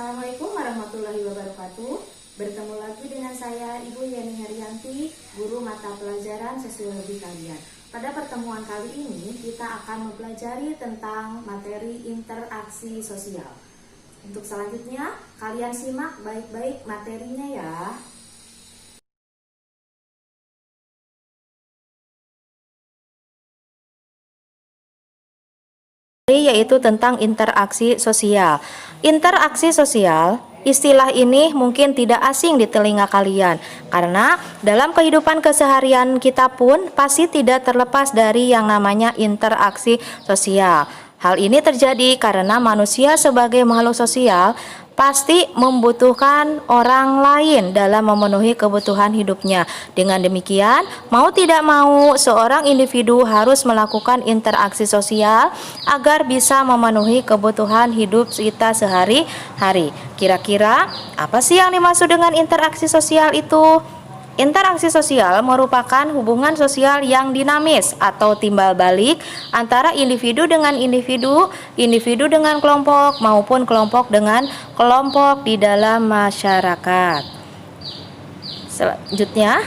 Assalamualaikum warahmatullahi wabarakatuh. Bertemu lagi dengan saya Ibu Yeni Herianti, guru mata pelajaran sosiologi kalian. Pada pertemuan kali ini kita akan mempelajari tentang materi interaksi sosial. Untuk selanjutnya kalian simak baik-baik materinya ya. Yaitu tentang interaksi sosial. Interaksi sosial, istilah ini mungkin tidak asing di telinga kalian karena dalam kehidupan keseharian kita pun pasti tidak terlepas dari yang namanya interaksi sosial. Hal ini terjadi karena manusia sebagai makhluk sosial pasti membutuhkan orang lain dalam memenuhi kebutuhan hidupnya. Dengan demikian, mau tidak mau seorang individu harus melakukan interaksi sosial agar bisa memenuhi kebutuhan hidup kita sehari-hari. Kira-kira apa sih yang dimaksud dengan interaksi sosial itu? Interaksi sosial merupakan hubungan sosial yang dinamis atau timbal balik antara individu dengan individu, individu dengan kelompok maupun kelompok dengan kelompok di dalam masyarakat. Selanjutnya,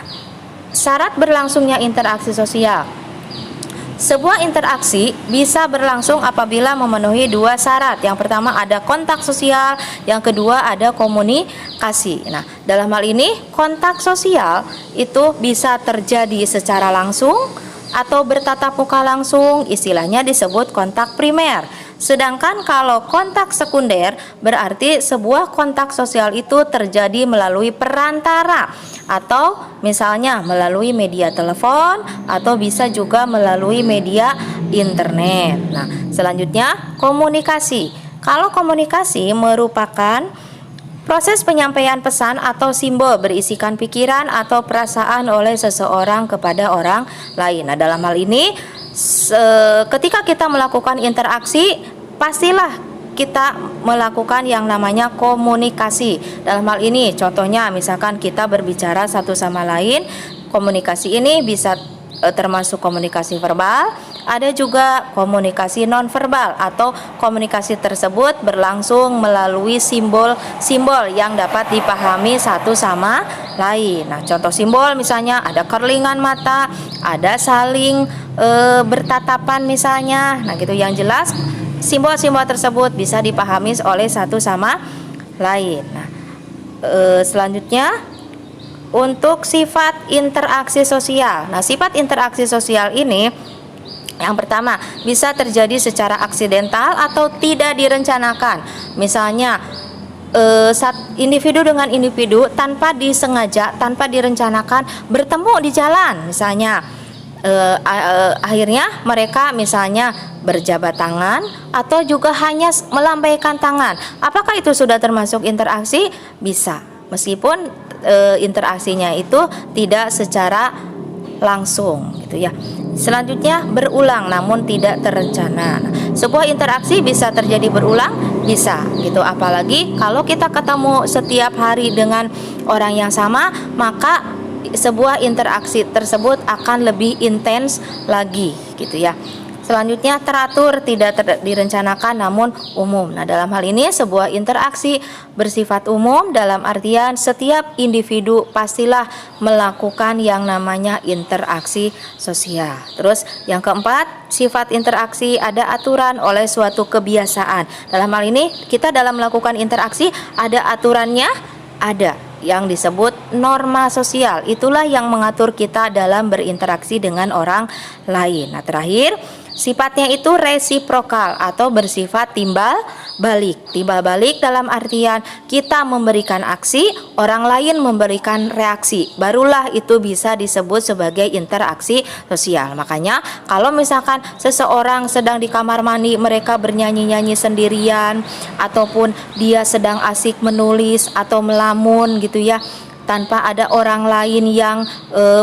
syarat berlangsungnya interaksi sosial. Sebuah interaksi bisa berlangsung apabila memenuhi dua syarat. Yang pertama ada kontak sosial, yang kedua ada komunikasi. Nah, dalam hal ini kontak sosial itu bisa terjadi secara langsung atau bertatap muka langsung, istilahnya disebut kontak primer. Sedangkan kalau kontak sekunder berarti sebuah kontak sosial itu terjadi melalui perantara atau misalnya melalui media telepon atau bisa juga melalui media internet. Nah, selanjutnya komunikasi. Kalau komunikasi merupakan proses penyampaian pesan atau simbol berisikan pikiran atau perasaan oleh seseorang kepada orang lain. Nah, dalam hal ini ketika kita melakukan interaksi, pastilah kita melakukan yang namanya komunikasi. Dalam hal ini contohnya misalkan kita berbicara satu sama lain, komunikasi ini bisa termasuk komunikasi verbal, ada juga komunikasi nonverbal atau komunikasi tersebut berlangsung melalui simbol-simbol yang dapat dipahami satu sama lain. Nah, contoh simbol misalnya ada kerlingan mata, ada saling bertatapan misalnya. Nah, gitu yang jelas simbol-simbol tersebut bisa dipahami oleh satu sama lain. Nah, selanjutnya untuk sifat interaksi sosial. Nah, sifat interaksi sosial ini yang pertama bisa terjadi secara aksidental atau tidak direncanakan. Misalnya individu dengan individu tanpa disengaja, tanpa direncanakan bertemu di jalan misalnya. Akhirnya mereka misalnya berjabat tangan atau juga hanya melambaikan tangan. Apakah itu sudah termasuk interaksi? Bisa, meskipun interaksinya itu tidak secara langsung gitu ya. Selanjutnya berulang namun tidak terencana. Nah, sebuah interaksi bisa terjadi berulang, bisa gitu. Apalagi kalau kita ketemu setiap hari dengan orang yang sama, maka sebuah interaksi tersebut akan lebih intens lagi gitu ya. Selanjutnya teratur, tidak direncanakan namun umum. Nah, dalam hal ini sebuah interaksi bersifat umum dalam artian setiap individu pastilah melakukan yang namanya interaksi sosial. Terus yang keempat, sifat interaksi ada aturan oleh suatu kebiasaan. Dalam hal ini kita dalam melakukan interaksi ada aturannya, ada yang disebut norma sosial. Itulah yang mengatur kita dalam berinteraksi dengan orang lain. Nah, terakhir sifatnya itu resiprokal atau bersifat timbal balik. Timbal balik dalam artian kita memberikan aksi, orang lain memberikan reaksi. Barulah itu bisa disebut sebagai interaksi sosial. Makanya kalau misalkan seseorang sedang di kamar mandi, mereka bernyanyi-nyanyi sendirian ataupun dia sedang asik menulis atau melamun gitu ya, tanpa ada orang lain yang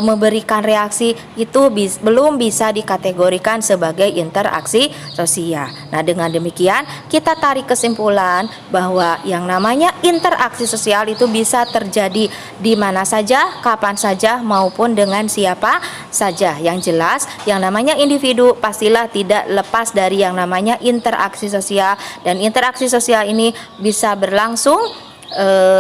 memberikan reaksi, itu belum bisa dikategorikan sebagai interaksi sosial. Nah, dengan demikian kita tarik kesimpulan bahwa yang namanya interaksi sosial itu bisa terjadi di mana saja, kapan saja, maupun dengan siapa saja. Yang jelas, yang namanya individu pastilah tidak lepas dari yang namanya interaksi sosial, dan interaksi sosial ini bisa berlangsung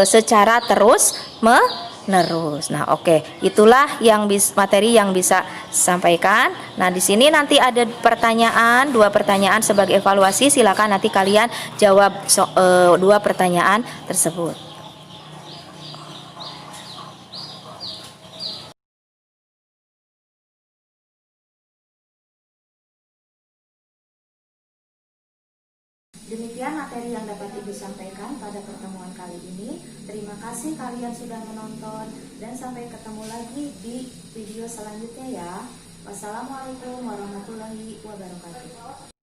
secara terus menerus. Nah, oke, itulah yang materi yang bisa sampaikan. Nah, di sini nanti ada pertanyaan, 2 pertanyaan sebagai evaluasi. Silakan nanti kalian jawab 2 pertanyaan tersebut. Demikian materi yang dapat Ibu sampaikan pada pertemuan kali ini. Terima kasih kalian sudah menonton, dan sampai ketemu lagi di video selanjutnya ya. Wassalamualaikum warahmatullahi wabarakatuh.